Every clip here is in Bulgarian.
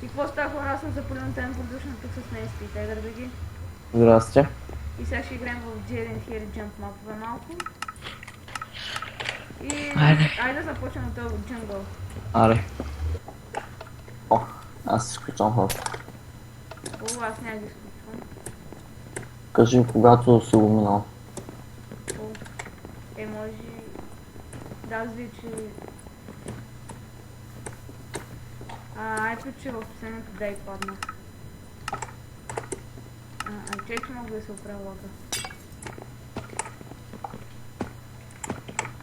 И какво става, хора? Аз съм запален тен продушен тук с Нести и Тегър да ги. Здрасти. И сега ще играем в Jaden Hairy Jump мапове малко. И айде да започнем от този джунгъл. Аре. О, аз изключвам хората. О, аз няма ги изключвам. Кажи, когато си го минал. О, може... Да, аз вече... Ето, че в последното дай паднах. Че мога да се оправя лага.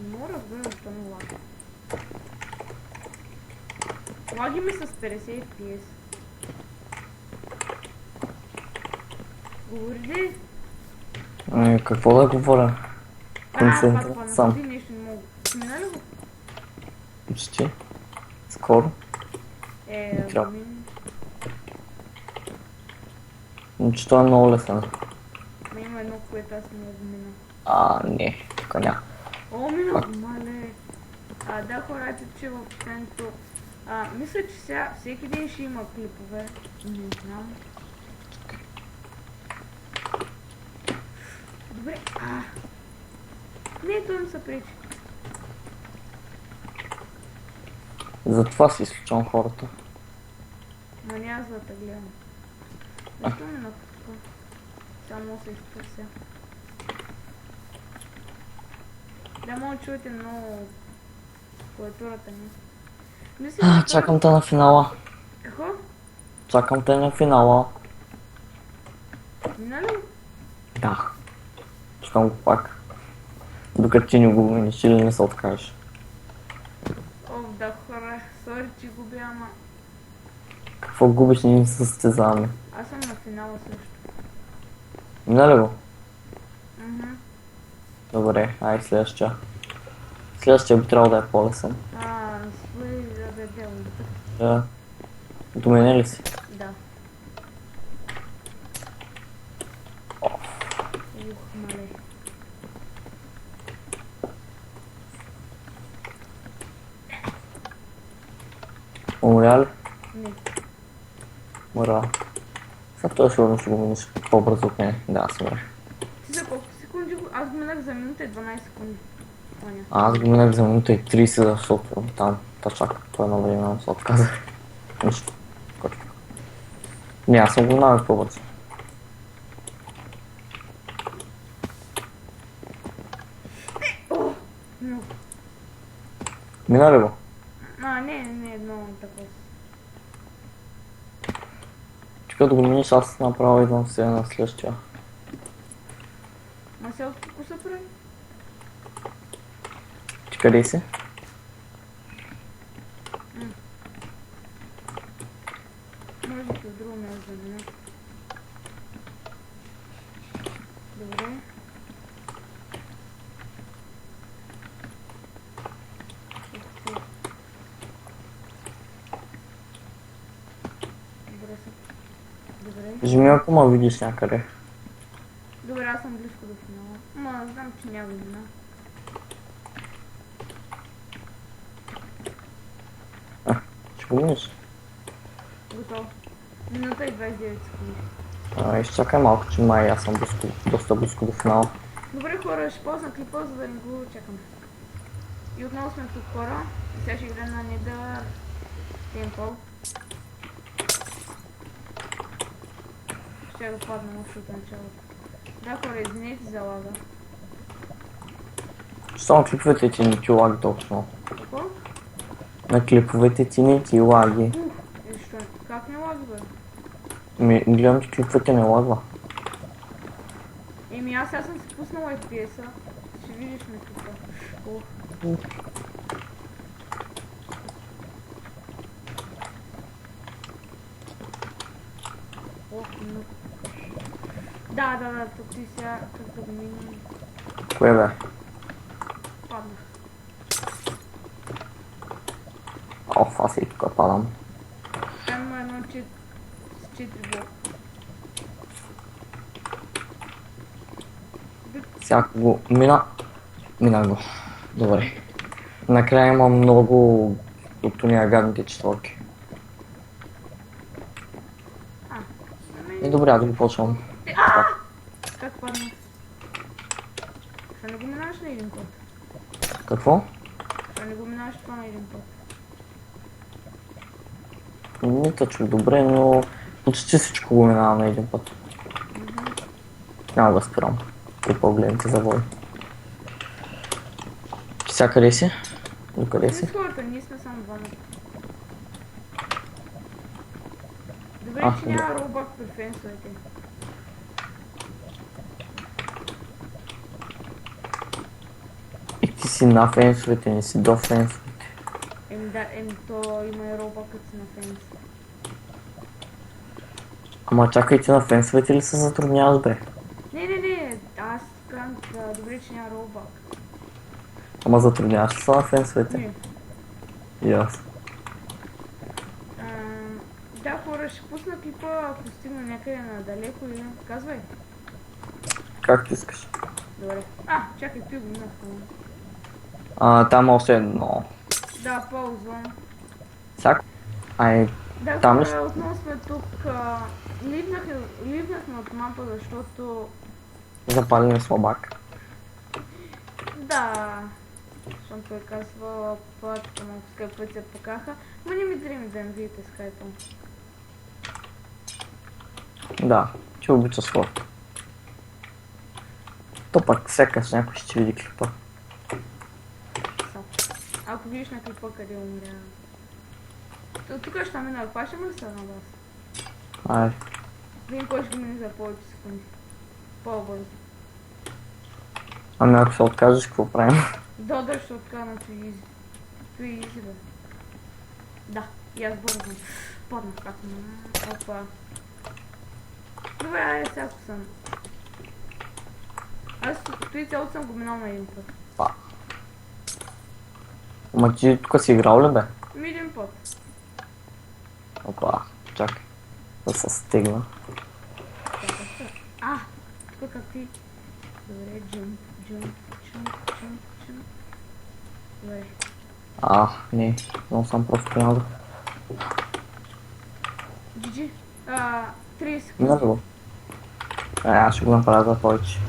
Не мога да разбера защо ми лага. Лаги ми с 50 FPS. Говори ли? Какво да говоря? Концентрат Ти сам. нещо не мога. Мина ли го? Почти. Скоро. трябва. Но че това е много лесен. Има едно, което аз не мога да мина. Не. Тук няма. О, мина го, мале. Да, хора, ето, че в последното... Мисля, че сега всеки ден ще има клипове. Не знам. Добре, не, това ми се пречи. Затова си изключвам хората. Ма няма за да гледам. Защо ми напуска? Само се изпърся. Да, мога да чуете много клавиатурата ми. Чакам те на финала. Какво? Чакам те на финала. Мина ли? Да. Чакам го пак. Докато ти не го минеш или не се откажеш. Да, хора, сори, че губя, ама... Какво губиш, ние се състезаваме? Аз съм на финала също. Мина ли го? Добре, ай следващия. Следващия би трябвало да е по-лесен. Свой да дело. Да. До мене ли си? Да. Мале. Умря ли? Не. Мора. Сега той сигурно ще го минеш по-бързо от мене. Да, аз умря. Ти за колко секунди? Аз го минах за минута и 12 секунди. Аз го минах за минута и 30, защото там чак по едно време се отказах. Нищо. Не, аз съм го навик по-бързо. Мина ли го? Не, много такова. Че като го миниш, аз направо идвам сега на следващия. Ма сега какво се прави? Ти къде си? Може би от друго място да мина. Добре. Добре. Кажи ми, ако ме видиш някъде. Добре, аз съм близко до финала. Ма, знам, че няма да мина. Ще го минеш? Готово. Минута и 29 секунди. Изчакай малко, че май аз съм доста близко до финала. Добре, хора, ще ползна клипа, за да не го чакам. И отново сме тук, хора. И сега ще играем на Nether Temple. Ще го падна още от началото. Да, хора, извинете за лага. Само клиповете ти не ти лаги толкова много. Какво? На клиповете ти не ти лаги. Защо? Как не лаги, бе? Гледам, че клиповете не лагва. Аз съм си пуснала FPS-а. Ще видиш ме тук. Да, тук ти сега, как да го минем. Кое бе? Паднах. Аз и тук падам. Там има едно с 4 блока. Всяко го мина го. Добре. Накрая има много от уния гадните четворки. добре, аз го почвам. Как падна? Ще не го минаваш на един път. Какво? Ще не го минаваш това на един път. Не точно добре, но почти всичко го минавам на един път. Няма да спирам. При по-големите завои. Ти сега къде си? До къде Не си? с хората, ние сме само двамата. Добре, А, че няма робък при фенсовете. И ти си на фенсовете, не си до фенсовете. Да, то има и робъкът си на фенс. Ама чакай, ти на фенсовете ли се затрудняваш, бе? Не, аз казвам, добре, че няма робък. Ама затрудняваш ли се на фенсовете? Не. И аз. Да, хора, ще пусна клипа, ако стигна някъде надалеко или не. Казвай. Както искаш. Добре. Чакай, ти го минах. Там още едно. Да, ползвам. Всяко. Ай, Да, там ли? хора, отново сме тук. Ливнахме от мапа, защото... Запален слабак. Да. Защото той казва платка, малко скъпи пъти се покаха. Ма не ми дреми да им видите скайпа. Да, ти обичаш спорт. То пък сякаш някой ще види клипа. Ако видиш на клипа къде умря. Тук ще мина, хващаме ли се на вас? Ай, Видим кой ще ги мине за повече секунди. По-бързо. ами ако се откажеш, какво правим? Да, ще откана Too Easy, бе. Да, и аз бързам. Паднах как на... Опа. Добре, айде сега съм. Аз той цялото съм го минал на един път. Ама ти тук си играл ли, бе? Един път. Опа, чакай. Да се стегна. Тук какви... Добре, джумп. Добре. Не, много съм просто няма. GG. 30 секунди. Много. Аз ще го направя за повече.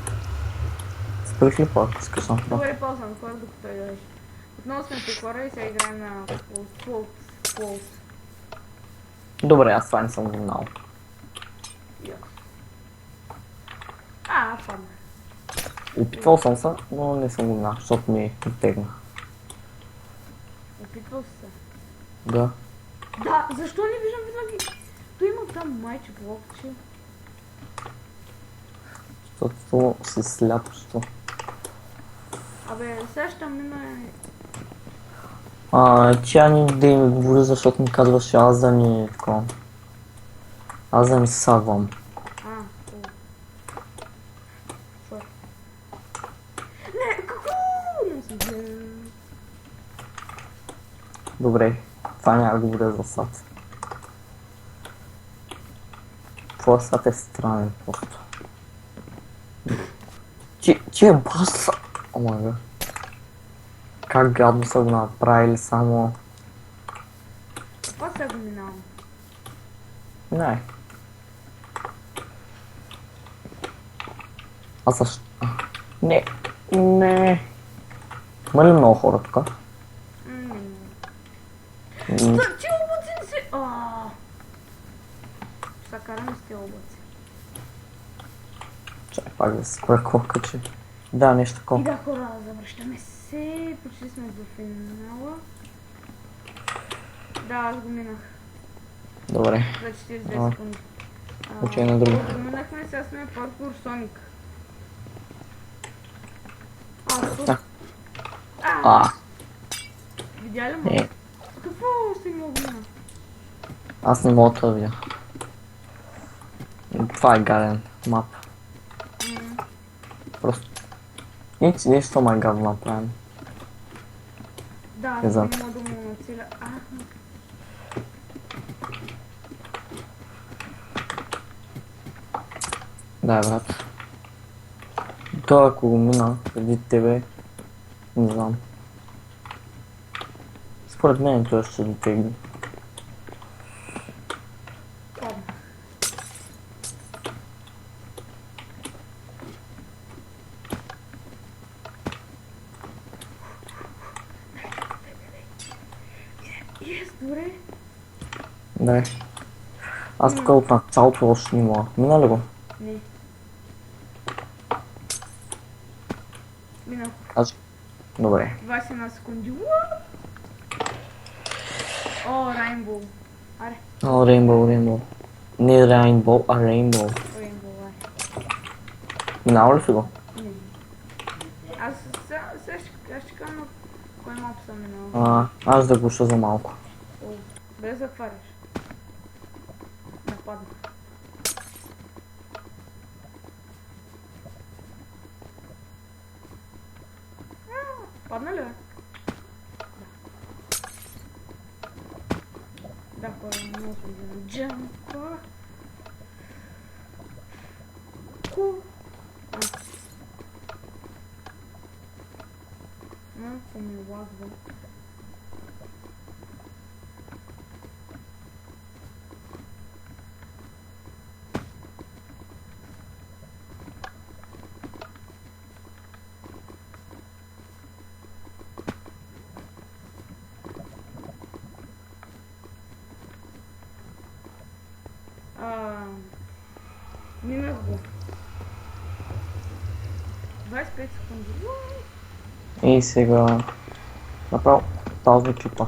Сприх ли по? Искаш на това? Добре, ползвам хора, докато той дойде. Отново сме при хора и сега играем на Pulse. Добре, аз това не съм го знал. Падна. Опитвал съм се, но не съм го знал, защото ми оттегна. Опитвал си се. Да. Да, защо не виждам винаги? Той има там майче блокче. Защото си сляпщо. Сега ще мина... Тя ни да ми говори, защото ми казваше аз да ни такова. Аз да ми сагвам. Не, какво? Не съм гледал. Добре, това няма да говоря за сад. Това сад е странен просто. Ти е баса! О май гад. Как гадно са го направили само... Това сега го минавам. Не. Аз също... Не. Има ли много хора тук? Ти облаци не си... Сега караме с тези облаци. Чай, пак да се прекока, че... Да, нещо такова. И да, хора, завръщаме се. Почти сме до финала. Да, аз го минах. Добре. За 42 секунди. Учай на друго. Го минахме, сега сме паркур Соник. Видя ли ме? Какво още не го мина? Аз не мога да видя. Това е гаден мап. Просто... Нещо ма е гадно направено. Да, аз не мога да му нацеля. Да, брат. Той ако го мина преди тебе, не знам. Според мен той ще дотегне. Дай. Аз тук от началото още не мога. Мина ли го? Не. Минах Аз... Добре. 21 секунди. О, Райнбоу. Аре, О, Рейнбоу. Не Рейнбоу, а Рейнбоу. Рейнбоу, аре. Минава ли си го? Не. Аз сега ще кажа на кой мап съм минал. Аз да глуша за малко. О, без да затваряш. Нападна. Падна ли, бе? Да, много съм взема. Джампа. Ку. Малко ми лагва. Минах го. 25 секунди. И сега... Направо тази чупа.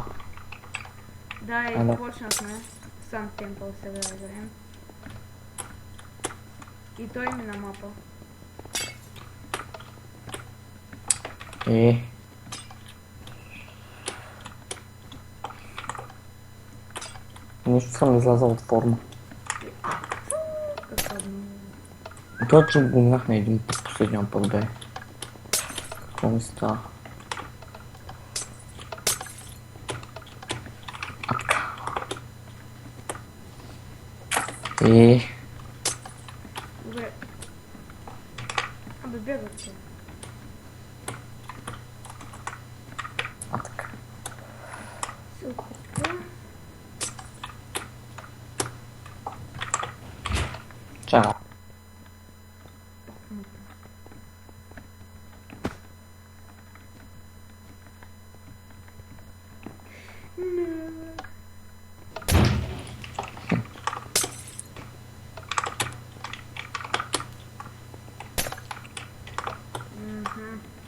Да, и Ала. почнахме. Сам темпъл сега играем. И той ми на мапа. Нищо съм излязал от форма. Какво много. Той, че го минах на един път, последния път бе. Какво ми става? Добре. Абе, бягат се. Така. Супер. Чао.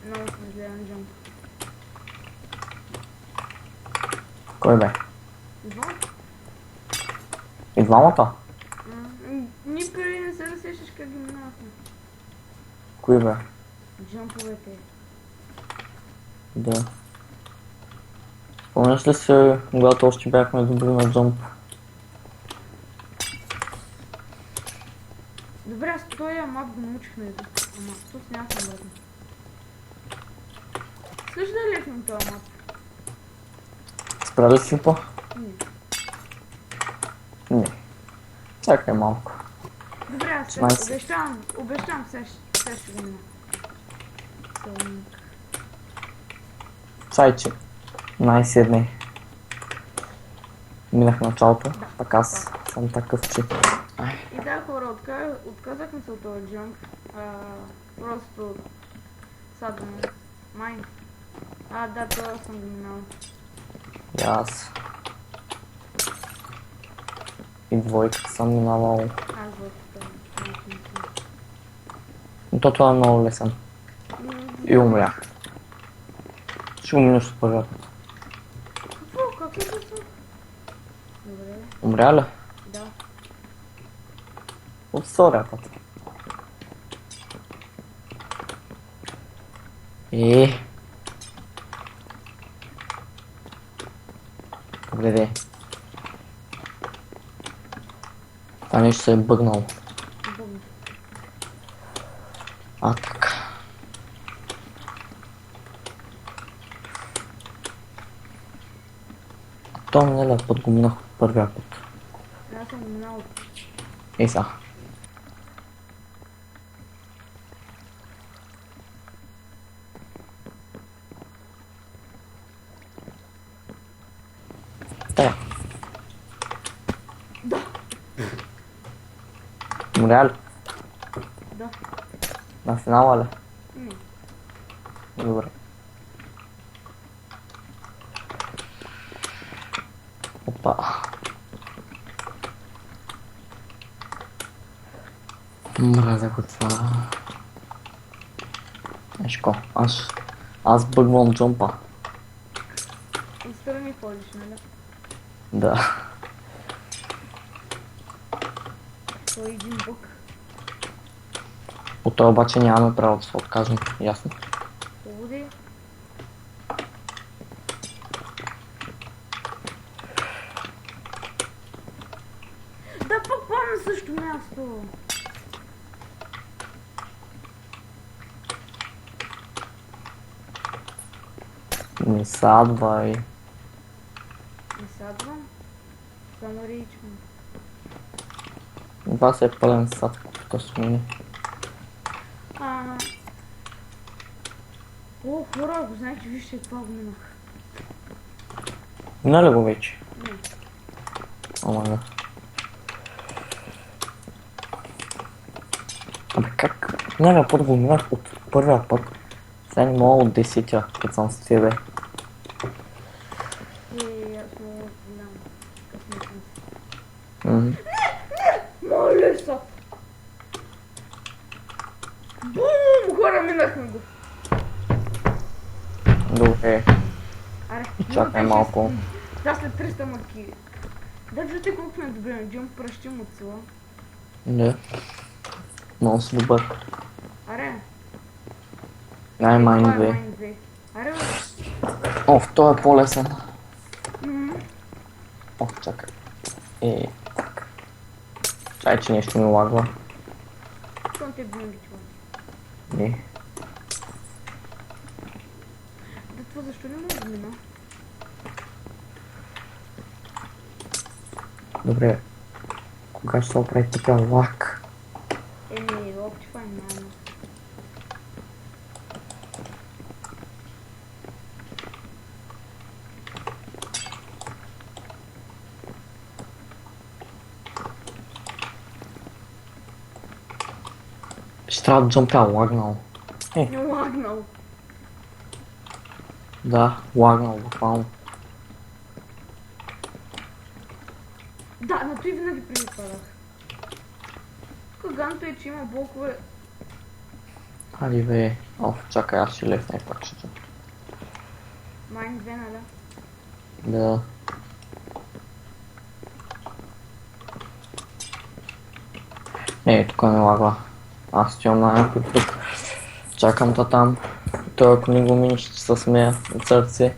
Много съм зле на джамп. Кой бе? Два? И двамата? Ни преди не се разсещаш как ги минавахме. Кои бе? Джамповете. Да. Спомняш ли се, когато още бяхме добри на джамп? Добре, аз този мап го научихме. Ама, тут няма съм върна. Слъж да лепим този мап? Спря ли си по? Не. Не. Чакай малко. Добре, аз ще 16. обещавам, сега ще го мина. Чайче. Най-седни. Минах началото, пък аз съм такъв, че... И да, хора, отказахме се от този джамп. Просто... Садваме. Майн. Да, това съм го минал. И аз. И двойката съм минавал. Аз двойката. Но това е много лесен. И умрях. Ще го минеш от първия път. Какво? Как е това? Добре. Умря ли? Да. От втория път. Добре, де. Това нещо се е бъгнало. Добре. Така. То миналия път го минах от първия път. Аз съм го минал. Ей сега. Тая. Да. Умря ли? Да. На финала ли? Не. Добре. Опа. Мразя го това. Ешко, аз бъгвам джампа. Отстрани ходиш, нали? Да. Той е един бък. От това обаче нямаме право да се откажем, ясно. Поводи. Да, пък на също място. Не садвай. Не садвам. Само ричвам. Това се е пълен сад, като смени. О, хора, знаете, вижте това го минах. Мина ли го вече? Не. Ама да. Абе как? Миналия път го минах от първия път. Сега не мога от 10-я, като съм с тебе. Аз много голям. Късметен си. Моля са! Бум! Хора, минахме го. Добре. Аре, Чакай имам малко. Да, след 300 мъки. Да, вижте колко сме добре на Джим, пръщим от сила. Не. Много си добър. Аре, Най-майн това е 2. Майн 2. Аре, бе. Оф, той е по-лесен. М, Оф, чакай. Так. Чай, че нещо ми лагва. Щом те бимби това. Не. Да, това защо не мога да мина? Добре. Кога ще се оправи така лак? Optifine няма. Ще трябва да джампя лагнал. Не лагнал. Да, лагнал буквално. Да, на той винаги преди падах. Ганто е, че има блокове. Али бе. Оф, чакай, аз ще лефна и пак ще джампя. Майн 2, нали? Да. Не, тук не лагва. Аз стоям на някой тук. Чакам та там. Той ако не го мини, ще се смея от сърце.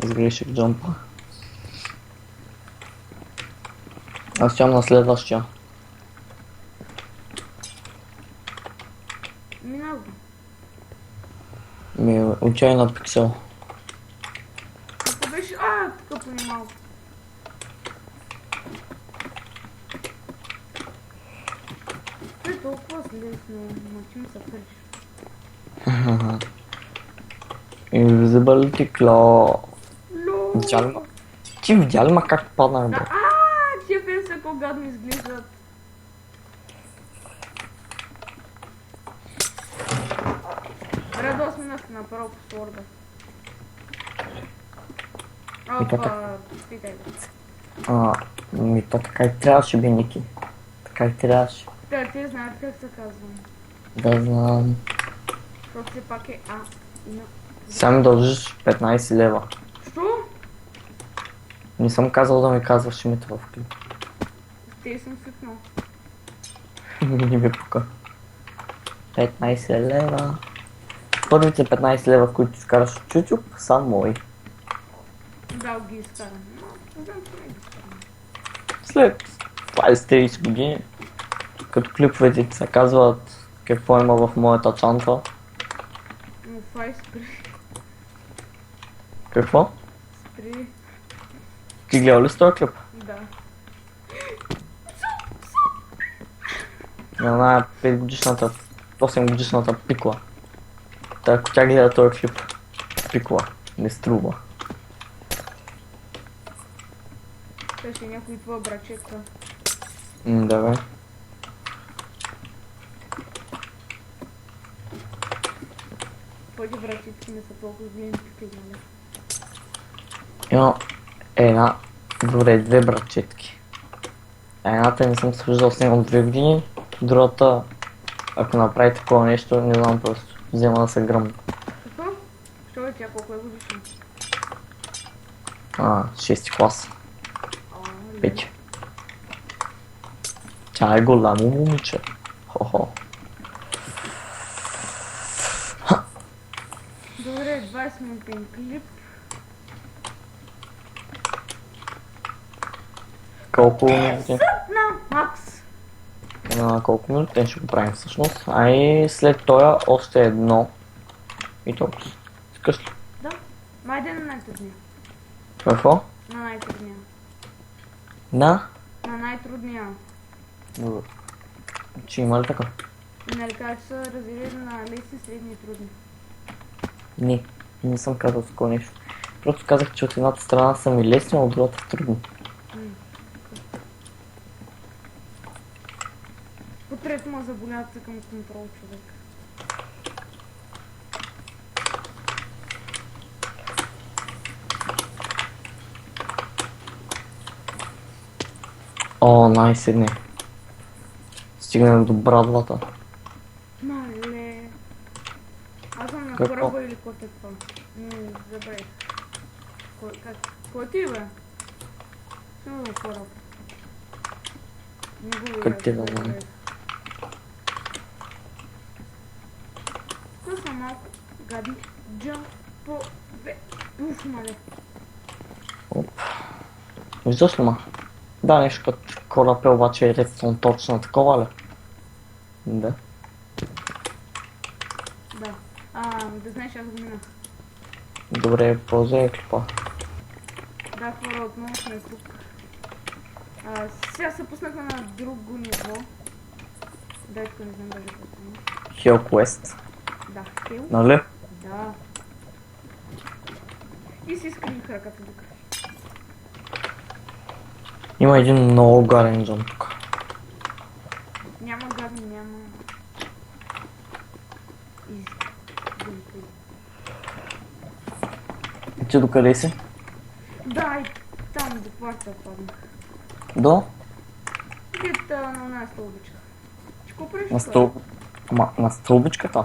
Сгреших джампа. Аз стоям на следващия. Минал го. Ми отчай на пиксел. Ако беше... тук поне малко. Това е толкова лесно. Мачим се преш. Invisibility Claw. Лоо. Видя ли ма? Ти видя ли ма как паднах бе? Тия фенса колко гадно изглеждат. Радост минах направо по сорда. Опа, питай го. Ми то така и трябваше бе, Ники. Така и трябваше. Те знаят как се казвам. Да знам. Защото все пак е на... Сега ми дължиш 15 лева. Що? Не съм казал да ми казваш името в клип. Те съм свикнал. Не ми пука. 15 лева. Първите 15 лева, в които изкараш от YouTube, са мои. Да, ги изкарам. Но, не знам, че не ги изкарам. След 20-30 години, като клиповете ти се казват какво има в моята чанта. Но фай спри. Какво? Спри. Ти гледал ли с този клип? Да. На една 5 годишната, 8 годишната пикла. Та ако тя гледа този клип, пикла, не струва. Те ще е някой твоя брачетка. Да бе. Твоите брачетки не са толкова големи пикли, нали? Има две братчетки. Едната не съм се виждал с него 2 години, другата, ако направи такова нещо, не знам, просто взема да се гръмна. Какво? Що е тя, колко е годишна? 6 клас. Леле. Пети. Тя е голямо момиче. Хо-хо. Добре, 20 минутен клип. Колко минути? На Макс! Колко минути ще го правим всъщност? А и след това още едно. И толкова. Искаш ли? Да. Майде на най-трудния. Какво? На най-трудния. На? На най-трудния. Добре. Че има ли така? Нали как са разделили на лесни, средни и трудни? Не съм казал такова нещо. Просто казах, че от едната страна са ми лесни, а от другата трудни. По трето му заболяват към контрол, човек. О, най-седне. Стигнем до брадвата. Мале. Аз съм на Какво? кораба или какво е това? Забравих. Кой ти бе? Съм на кораб. Не го видя. Как ти да знам? забравих. Тук са малко гадни джампове. Уф, мале. Виждаш ли ма? Да, нещо като кораб е, обаче е редстон точно такова ли? Да. Да. Да знаеш, аз го минах. Добре, ползвай клипа. Да, хора, отново сме тук. Сега се пуснахме на друго ниво. Дай, тук не знам даже какво е. Hell Quest. Да, хил. Нали? Да. И си скрих ръката до край. Има един много гаден джамп тук. Няма гадни, няма... Изи. Геймплей. И ти докъде си? Да, и там до кварта паднах. До? Где-то на една столбичка. Че какво правиш? На стълб... на стълбичката?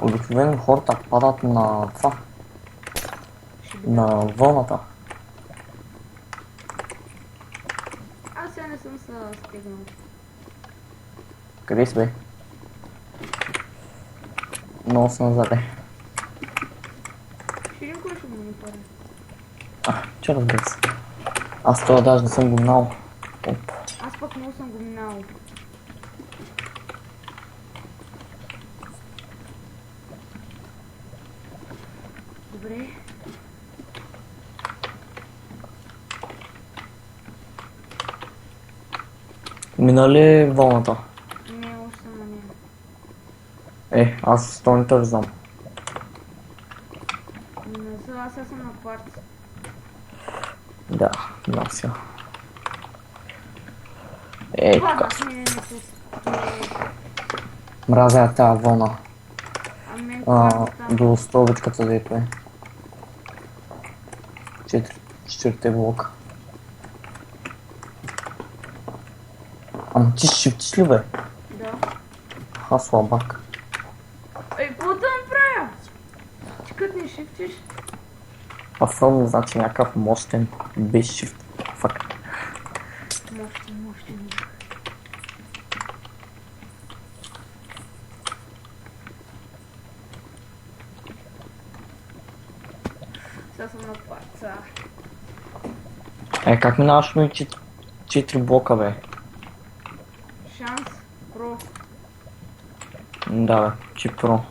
Обикновено хората падат на това. На вълната. Аз сега не съм се стегнал. Къде си бе? Много съм назад. Ще видим кой ще го монитора. Че разбира се. Аз това даже не съм го минал. Оп. Аз пък много съм го минал. Добре. Мина ли вълната? Не, още съм на нея. Аз то не те знам. Аз сега съм на кварц. Да, сега. Това Тук. не Мразя тази вълна. А мен кварцата. До столбичката дето е. 4 блока. Ама ти шифтиш ли бе? Да. Слабак. Какво да направя? Ти като не шифтиш? Това филм значи някакъв мощен без шифт. Фак. Мощен. Сега съм на кварца. Как минаваш ми 4 блока бе? Шанс. Про. Да бе, че про.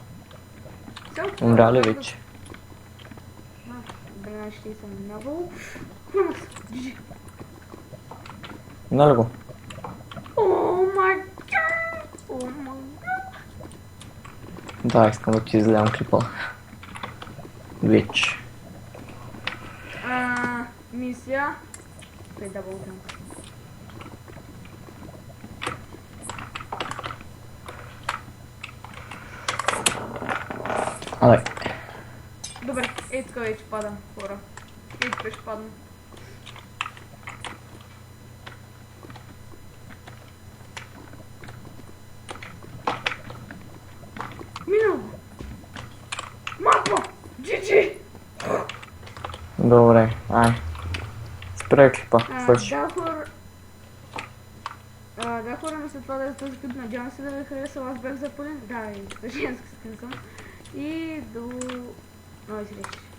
Умря ли вече? Добре, ще съм минавал. Мина ли го? О май гад! О май гад! Да, искам да ти изгледам клипа. Вече. Мисия. Дабл джамп. Абе, Добре, Ей, тук вече падам, хора. Ей, тук ще падам. Минало! Мапа! GG! Добре, ай. Спре клипа, свърши. Да, хора, но след това да е този клип. Надявам се да ви хареса. Аз бях запълен. Да, и за женски скин съм. И до нови срещи.